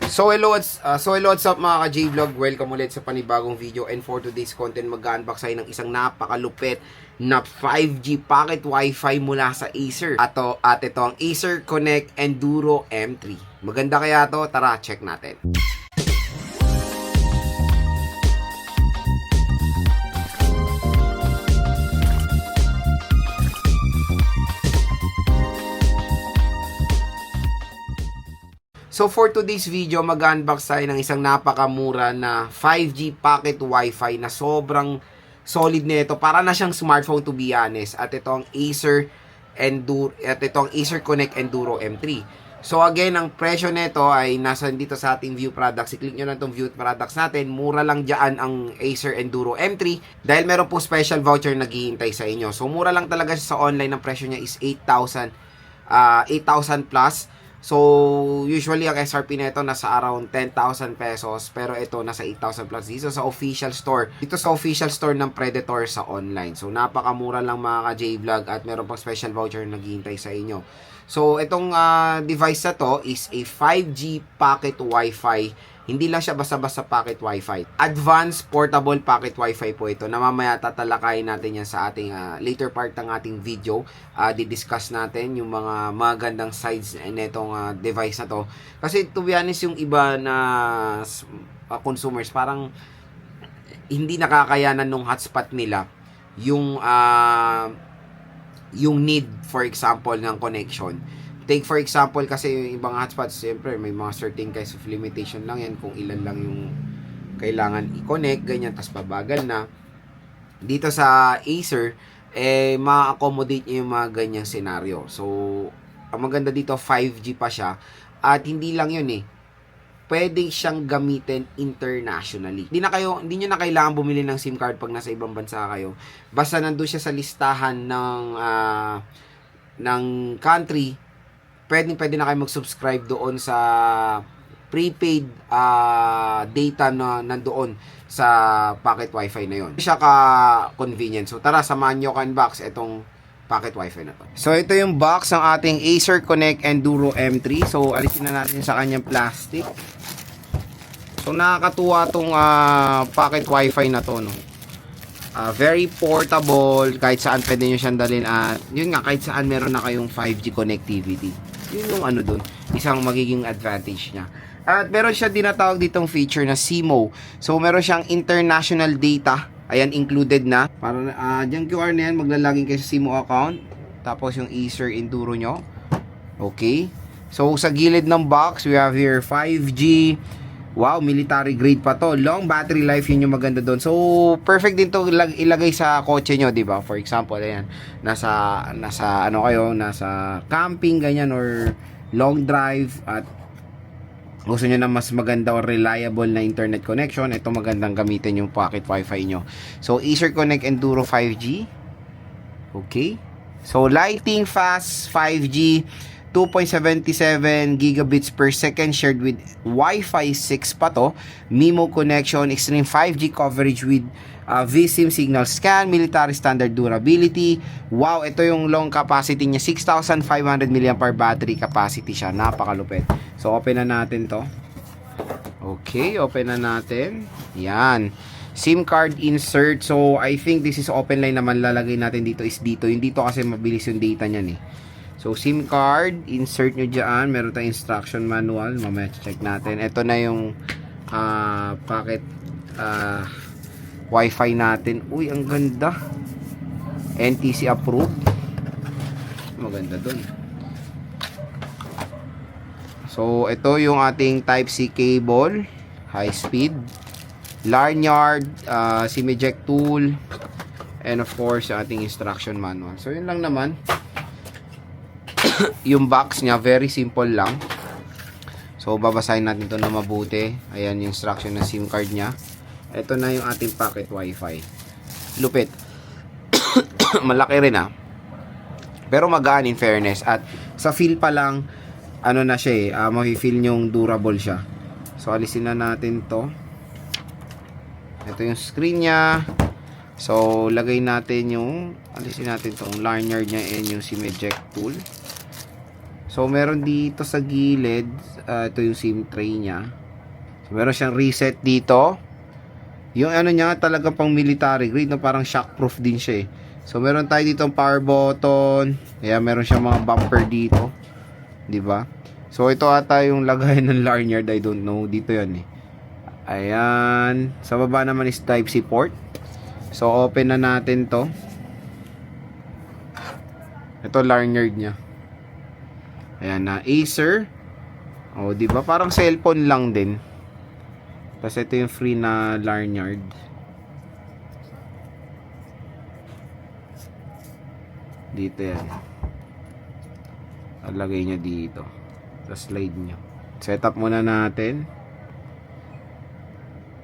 Hello, what's up mga ka-J-Vlog? Welcome ulit sa panibagong video, and for today's content, mag-unbox tayo ng isang napakalupit na 5G pocket Wi-Fi mula sa Acer. At ito ang Acer Connect Enduro M3. Maganda kaya to? Tara, check natin. So for today's video, mag-unbox tayo ng isang napakamura na 5G pocket Wi-Fi na sobrang solid nito. Para na siyang smartphone, to be honest. At ito ang Acer Connect Enduro M3. So again, ang presyo nito ay nasa dito sa ating view products. I-click nyo lang itong view products natin. Mura lang dyan ang Acer Enduro M3 dahil meron po special voucher na naghihintay sa inyo. So mura lang talaga siya sa online. Ang presyo niya is 8,000 plus. So, usually ang SRP nito nasa around 10,000 pesos, pero ito nasa 8,000 plus dito sa official store. Dito sa official store ng Predator sa online. So, napakamura lang mga ka-J-Vlog at meron pang special voucher na naghihintay sa inyo. So, itong device na to is a 5G pocket Wi-Fi. Hindi lang siya basta-basta pocket Wi-Fi. Advanced portable pocket Wi-Fi po ito. Na mamaya tatalakayin natin yan sa ating later part ng ating video. Di-discuss natin yung mga magandang sides nitong device na to. Kasi to be honest, yung iba na consumers parang hindi nakakayanan nung hotspot nila yung need, for example, ng connection. Take for example, kasi yung ibang hotspots, siyempre may mga certain kinds of limitation lang yan kung ilan lang yung kailangan i-connect, ganyan, tas pabagal na. Dito sa Acer, ma-accommodate nyo yung mga ganyang senaryo. So, ang maganda dito, 5G pa siya. At hindi lang yun pwede siyang gamitin internationally. Hindi nyo na kailangan bumili ng SIM card pag nasa ibang bansa kayo. Basta nandun siya sa listahan ng country, pwede na kayo mag-subscribe doon sa prepaid data na nandoon sa pocket Wi-Fi na yon. Siya ka-convenient. So tara, samahan nyo ka-unbox itong pocket Wi-Fi na to. So ito yung box ng ating Acer Connect Enduro M3. So alisin na natin sa kanyang plastic. So nakakatuwa tong pocket Wi-Fi na to, no. Very portable, kahit saan pwede nyo siyang dalhin. Yun nga, kahit saan meron na kayong 5G connectivity. Yun yung dun, isang magiging advantage niya. At meron siya dinatawag ditong feature na SIMO. So meron siyang international data. Ayan, included na. Para dyan QR na yan, maglalagin kayo sa SIMO account. Tapos yung Acer Enduro nyo. Okay. So sa gilid ng box, we have here 5G. Wow, military grade pa to. Long battery life, yun yung maganda doon. So, perfect din to ilagay sa kotse nyo, di ba? For example, ayan, nasa camping, ganyan, or long drive, at gusto nyo na mas maganda or reliable na internet connection, ito magandang gamitin yung pocket Wi-Fi nyo. So, Acer Connect Enduro 5G. Okay. So, lighting fast 5G. 2.77 gigabits per second shared with Wi-Fi 6 pa to. MIMO connection, extreme 5G coverage with vSIM signal scan, military standard durability. Wow, ito yung long capacity niya, 6,500 mAh battery capacity siya. Napakalupit. So open na natin to. Okay, open na natin. Yan. SIM card insert. So I think this is open line naman, lalagay natin dito is dito. Yung dito kasi mabilis yung data niyan So, SIM card, insert nyo dyan. Meron tayong instruction manual. Mamaya check natin. Ito na yung packet Wi-Fi natin. Uy, ang ganda. NTC approved. Maganda dun. So, ito yung ating Type-C cable. High speed. Lanyard, SIM eject tool. And of course, ating instruction manual. So, yun lang naman. Yung box niya, very simple lang. So, babasahin natin ito na mabuti. Ayan yung instruction ng SIM card niya. Ito na yung ating pocket Wi-Fi. Lupit. Malaki rin pero magaan in fairness. At sa feel pa lang, na siya mafe-feel yung durable siya. So, alisin na natin to. Ito yung screen niya. So, lagay natin alisin natin tong lanyard niya and yung SIM eject tool. So, So, meron dito sa gilid, ito yung SIM tray niya. So, meron siyang reset dito. Yung ano niya, talaga pang military grade, no? Parang shockproof din siya eh. So, meron tayo dito power button. Kaya meron siyang mga bumper dito. 'Di ba? So, ito ata yung lagay ng lanyard, I don't know. Dito yan eh. Ayan. Sa baba naman is Type-C port. So, open na natin to. Ito lanyard niya. Ayan na, Acer. Oh, 'di ba? Parang cellphone lang din. Tapos ito yung free na lanyard. Dito yan. Lagay nyo dito. Tapos slide nyo. Setup muna natin.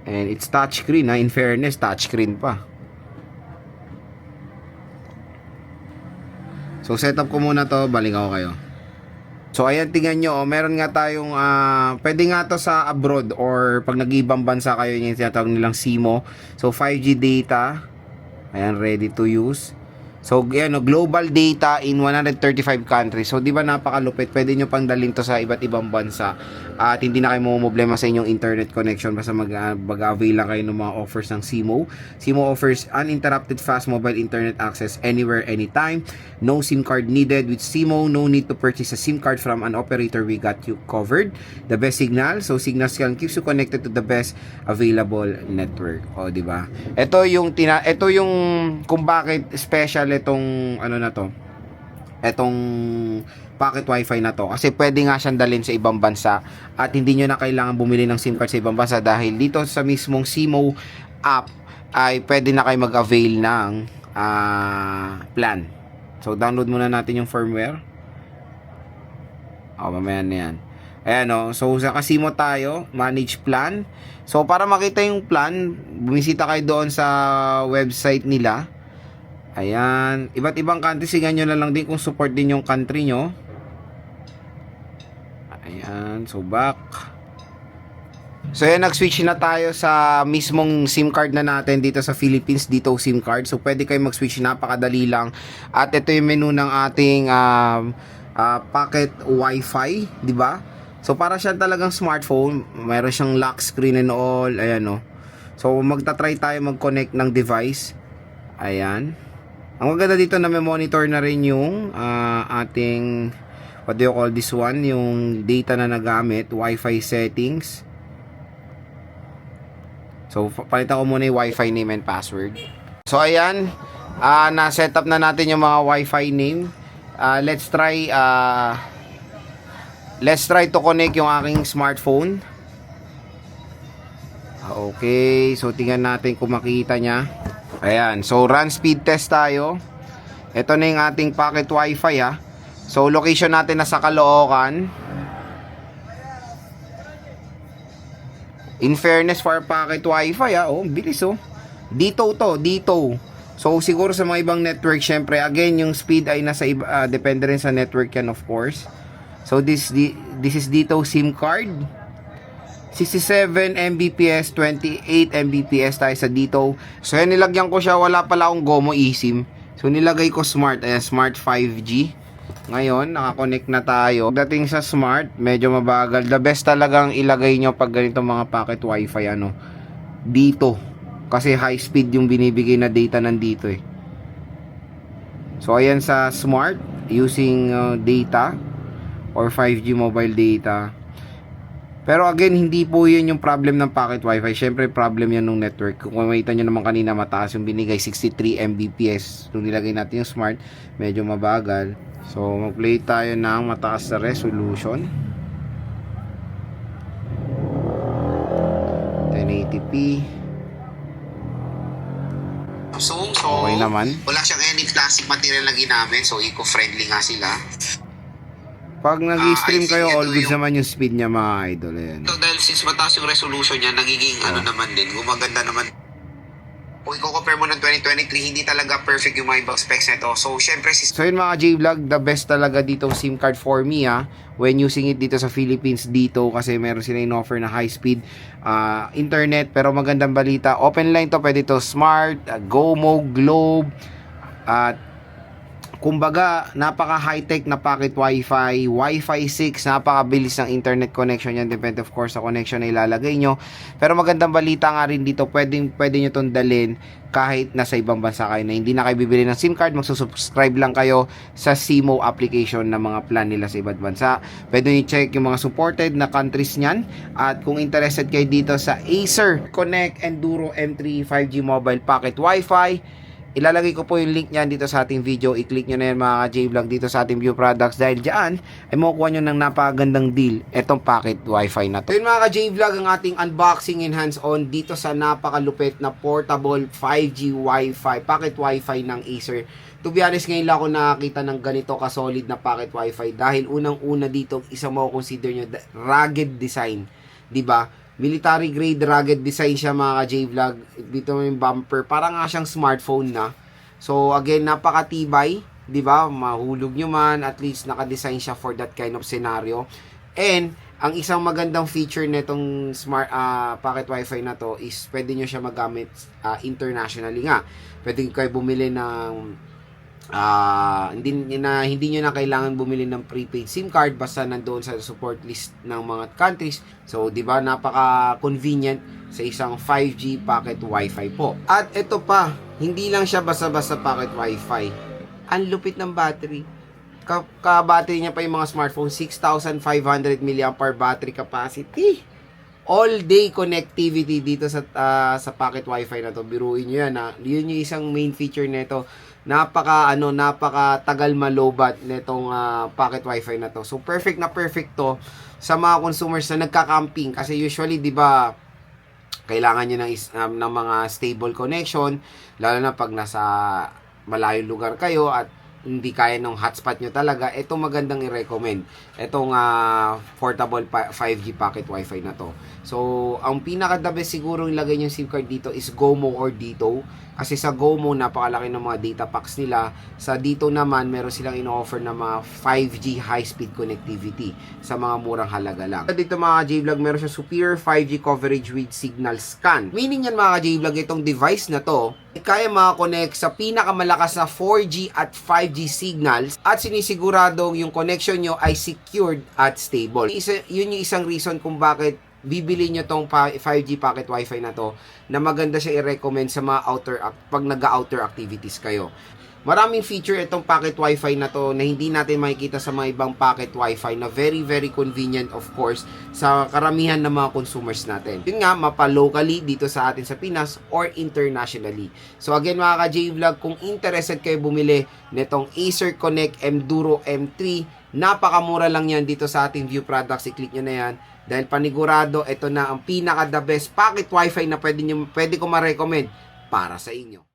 And it's touchscreen ha. In fairness, touchscreen pa. So setup ko muna to. Balik ako kayo. So ayan, tingnan nyo, meron nga tayong pwede nga to sa abroad or pag nag-ibang bansa kayo, yung tinatawag nilang SIMO. So 5G data, ayan, ready to use. So yan, global data in 135 countries. So di ba napakalupit, pwede nyo pang dalhin to sa iba't ibang bansa at hindi na kayo problema sa inyong internet connection basta mag-avail lang kayo ng mga offers ng SIMO. SIMO offers uninterrupted fast mobile internet access anywhere, anytime. No SIM card needed. With SIMO, no need to purchase a SIM card from an operator. We got you covered. The best signal. So Signal keeps you connected to the best available network. O, di ba? Ito yung kung bakit special itong ano na to. Itong pocket wifi na to kasi pwede nga siyang dalhin sa ibang bansa at hindi nyo na kailangan bumili ng SIM card sa ibang bansa dahil dito sa mismong SIMO app ay pwede na kayo mag-avail ng plan. So, download muna natin yung firmware. Mamaya na yan. Ayan o. So, sa Kasimo tayo, manage plan. So, para makita yung plan, bumisita kayo doon sa website nila. Ayan. Iba't ibang country, sigan nyo na lang din kung support din yung country nyo. Ayan. So, back. So, ayan, nag-switch na tayo sa mismong SIM card na natin dito sa Philippines, dito SIM card. So, pwede kayo mag-switch, napakadali lang. At ito yung menu ng ating pocket wifi, di ba? So, para siya talagang smartphone. Mayroon siyang lock screen and all. Ayan, o. So, magta-try tayo mag-connect ng device. Ayan. Ang maganda dito na may monitor na rin yung ating, what do you call this one? Yung data na nagamit, Wi-Fi settings. So, palitan ko muna yung Wi-Fi name and password. So, ayan. Na-set up na natin yung mga Wi-Fi name. Let's try to connect yung aking smartphone. Okay. So, tingnan natin kung makita niya. Ayan. So, run speed test tayo. Ito na yung ating pocket Wi-Fi ha. So, location natin nasa Caloocan. In fairness for pocket Wi-Fi bilis Dito to, dito. So siguro sa mga ibang network, syempre again yung speed ay nasa depende rin sa network yan of course. So this is dito SIM card. 67 Mbps, 28 Mbps tayo sa dito. So yan, nilagyan ko siya, wala pala akong GOMO eSIM. So nilagay ko smart, ayan, smart 5G. Ngayon, nakakonect na tayo. Dating sa smart, medyo mabagal. The best talagang ilagay nyo pag ganito mga pocket wifi, dito. Kasi high speed yung binibigay na data nandito eh. So, ayan sa smart, using data or 5G mobile data. Pero again, hindi po yun yung problem ng pocket wifi. Syempre, problem yan ng network. Kung makita nyo naman kanina, mataas yung binigay, 63 Mbps. Nung nilagay natin yung smart, medyo mabagal. So, mag-play tayo ng mataas na resolution. 1080p. So, okay naman. Wala siyang any plastic material na ginamit. So, eco-friendly nga sila. Pag nag-stream kayo, all good naman yung speed niya, mga idol. Ayan. So, dahil since mataas yung resolution niya, nagiging naman din, gumaganda naman. Kung i-compare mo ng 2023, hindi talaga perfect yung mga ibang specs nito. So, syempre, so yun mga J-Vlog, the best talaga dito SIM card for me when using it dito sa Philippines dito kasi meron sila in-offer na high speed internet, pero magandang balita. Open line to, pwede to Smart, GOMO, Globe, at Kumbaga, napaka high-tech na pocket Wi-Fi, Wi-Fi 6, napakabilis ng internet connection yan. Depende of course sa connection na ilalagay nyo. Pero magandang balita nga rin dito, pwede nyo itong dalhin kahit nasa ibang bansa kayo na hindi na kayo bibili ng SIM card, magsusubscribe lang kayo sa SIMO application na mga plan nila sa ibang bansa. Pwede nyo check yung mga supported na countries nyan. At kung interested kayo dito sa Acer Connect Enduro M3 5G Mobile Pocket Wi-Fi, ilalagay ko po yung link niyan dito sa ating video. I-click nyo na yan mga J-Vlog dito sa ating view products dahil dyan ay makukuha nyo ng napakagandang deal etong pocket Wi-Fi na to. So yun mga J-Vlog, ang ating unboxing and hands-on dito sa napakalupit na portable 5G Wi-Fi, pocket Wi-Fi ng Acer. To be honest, ngayon lang ako nakakita ng ganito ka-solid na pocket Wi-Fi dahil unang-una dito, isa mo consider nyo rugged design. Diba? Military grade rugged design siya mga J-Vlog. Dito yung bumper, parang nga siyang smartphone na. So again, napakatibay, 'di ba? Mahulog nyo man, at least naka-design siya for that kind of scenario. And ang isang magandang feature nitong smart pocket Wi-Fi na to is pwede nyo siya magamit internationally nga. Pwede kayo bumili ng hindi nyo na kailangan bumili ng prepaid SIM card basta nandoon sa support list ng mga countries. So, di ba, napaka-convenient sa isang 5G pocket Wi-Fi po. At ito pa, hindi lang siya basta-basta pocket Wi-Fi. Ang lupit ng battery. Ka-battery niya pa yung mga smartphone, 6,500 mAh battery capacity. All-day connectivity dito sa pocket Wi-Fi na to. Biruin nyo yan, yun yung isang main feature nito. Napaka tagal malobat nitong pocket Wi-Fi na to. So perfect na perfect to sa mga consumers na nagka-camping kasi usually 'di ba kailangan niyo ng mga stable connection lalo na pag nasa malayong lugar kayo at hindi kaya ng hotspot nyo talaga. Ito magandang i-recommend itong portable 5G pocket Wi-Fi na to. So ang pinaka the best siguro ilagay yung SIM card dito is GOMO or DITO. Kasi sa GOMO, napakalaki ng mga data packs nila. Sa DITO naman, meron silang ino-offer na mga 5G high-speed connectivity sa mga murang halaga lang. Dito mga J-Vlog, meron siya superior 5G coverage with signal scan. Meaning yan mga J-Vlog, itong device na to, kaya makakonect sa pinakamalakas na 4G at 5G signals at sinisiguradong yung connection nyo ay secured at stable. Yun yung isang reason kung bakit bibili nyo tong 5G pocket Wi-Fi na to na maganda siya i-recommend sa mga pag nag-outdoor activities kayo. Maraming feature itong pocket Wi-Fi na to na hindi natin makikita sa mga ibang pocket Wi-Fi na very very convenient of course sa karamihan ng mga consumers natin. Yun nga, mapa-locally dito sa atin sa Pinas or internationally. So again mga ka-J-Vlog, kung interested kayo bumili nitong Acer Connect Enduro M3, napakamura lang yan dito sa ating view products. I-click nyo na yan. Dahil panigurado, ito na ang pinaka the best pocket Wi-Fi na pwede ko ma-recommend para sa inyo.